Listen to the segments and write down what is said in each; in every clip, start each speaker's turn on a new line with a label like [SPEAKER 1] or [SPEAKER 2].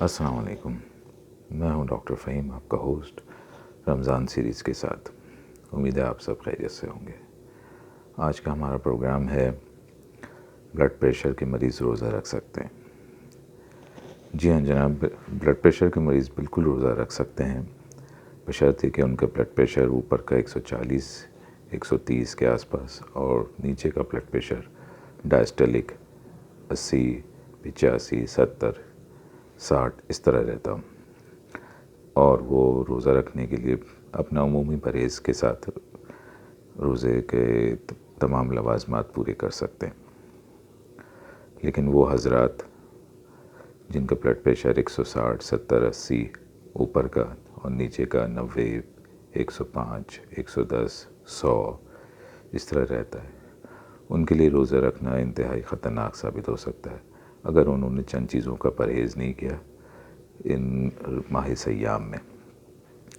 [SPEAKER 1] السلام علیکم، میں ہوں ڈاکٹر فہیم، آپ کا ہوسٹ رمضان سیریز کے ساتھ۔ امید ہے آپ سب خیریت سے ہوں گے۔ آج کا ہمارا پروگرام ہے بلڈ پریشر کے مریض روزہ رکھ سکتے ہیں۔ جی ہاں جناب، بلڈ پریشر کے مریض بالکل روزہ رکھ سکتے ہیں، بشرطے کہ ان کا بلڈ پریشر اوپر کا 140 130 کے آس پاس اور نیچے کا بلڈ پریشر ڈائسٹولک 80 85 70 60 اس طرح رہتا ہوں، اور وہ روزہ رکھنے کے لیے اپنا عمومی پرہیز کے ساتھ روزے کے تمام لوازمات پورے کر سکتے ہیں۔ لیکن وہ حضرات جن کا بلڈ پریشر 160 70 80 اوپر کا اور نیچے کا 90 105 110 100 اس طرح رہتا ہے، ان کے لیے روزہ رکھنا انتہائی خطرناک ثابت ہو سکتا ہے اگر انہوں نے چند چیزوں کا پرہیز نہیں کیا ان ماہ سیام میں۔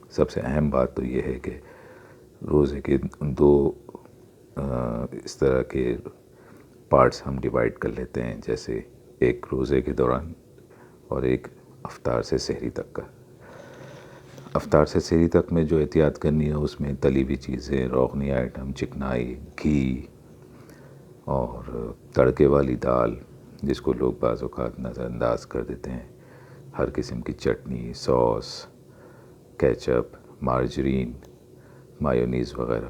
[SPEAKER 1] سب سے اہم بات تو یہ ہے کہ روزے کے دو اس طرح کے پارٹس ہم ڈیوائیڈ کر لیتے ہیں، جیسے ایک روزے کے دوران اور ایک افطار سے سحری تک کا۔ افطار سے سحری تک میں جو احتیاط کرنی ہے اس میں تلی ہوئی چیزیں، روغنی آئٹم، چکنائی، گھی اور تڑکے والی دال جس کو لوگ بعض اوقات نظر انداز کر دیتے ہیں، ہر قسم کی چٹنی، سوس، کیچپ، مارجرین، مایونیز وغیرہ،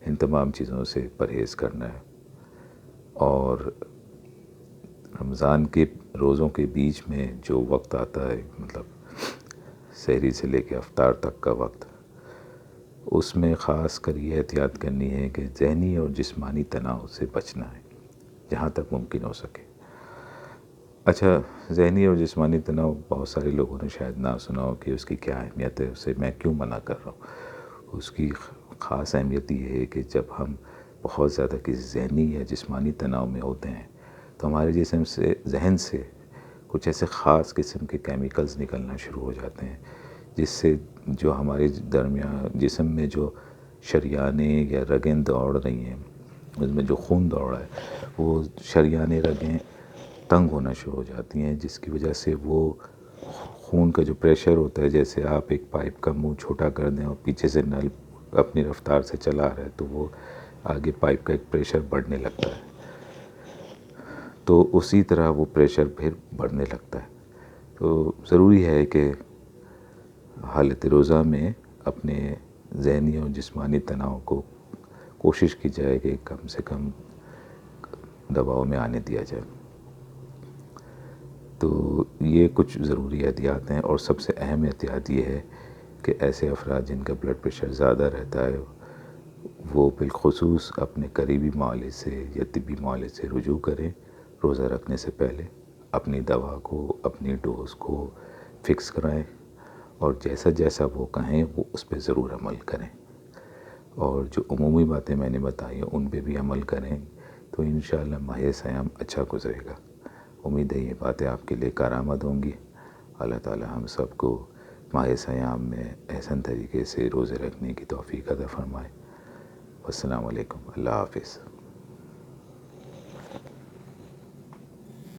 [SPEAKER 1] ان تمام چیزوں سے پرہیز کرنا ہے۔ اور رمضان کے روزوں کے بیچ میں جو وقت آتا ہے، مطلب سحری سے لے کے افطار تک کا وقت، اس میں خاص کر یہ احتیاط کرنی ہے کہ ذہنی اور جسمانی تناؤ سے بچنا ہے جہاں تک ممکن ہو سکے۔ اچھا، ذہنی اور جسمانی تناؤ بہت سارے لوگوں نے شاید نہ سنا ہو کہ اس کی کیا اہمیت ہے، اسے میں کیوں منع کر رہا ہوں۔ اس کی خاص اہمیت یہ ہے کہ جب ہم بہت زیادہ کسی ذہنی یا جسمانی تناؤ میں ہوتے ہیں تو ہمارے جسم سے، ذہن سے کچھ ایسے خاص قسم کے کیمیکلز نکلنا شروع ہو جاتے ہیں جس سے جو ہمارے درمیان جسم میں جو شریانیں یا رگیں دوڑ رہی ہیں، اس میں جو خون دوڑ رہا ہے، وہ شریانیں رگیں تنگ ہونا شروع ہو جاتی ہیں، جس کی وجہ سے وہ خون کا جو پریشر ہوتا ہے، جیسے آپ ایک پائپ کا منہ چھوٹا کر دیں اور پیچھے سے نل اپنی رفتار سے چلا رہا ہے تو وہ آگے پائپ کا ایک پریشر بڑھنے لگتا ہے، تو اسی طرح وہ پریشر پھر بڑھنے لگتا ہے۔ تو ضروری ہے کہ حالت روزہ میں اپنے ذہنی اور جسمانی تناؤ کو کوشش کی جائے کہ کم سے کم دباؤ میں آنے دیا جائے۔ تو یہ کچھ ضروری احتیاط ہیں، اور سب سے اہم احتیاط یہ ہے کہ ایسے افراد جن کا بلڈ پریشر زیادہ رہتا ہے وہ بالخصوص اپنے قریبی معالج سے یا طبی معالج سے رجوع کریں روزہ رکھنے سے پہلے، اپنی دوا کو، اپنی ڈوز کو فکس کرائیں، اور جیسا جیسا وہ کہیں وہ اس پہ ضرور عمل کریں، اور جو عمومی باتیں میں نے بتائی ہیں ان پہ بھی عمل کریں تو انشاءاللہ ماہ سیام اچھا گزرے گا۔ امید ہے یہ باتیں آپ کے لیے کارآمد ہوں گی۔ اللہ تعالی ہم سب کو ماہ سیام میں احسن طریقے سے روزے رکھنے کی توفیق عطا فرمائے۔ السلام علیکم، اللہ حافظ۔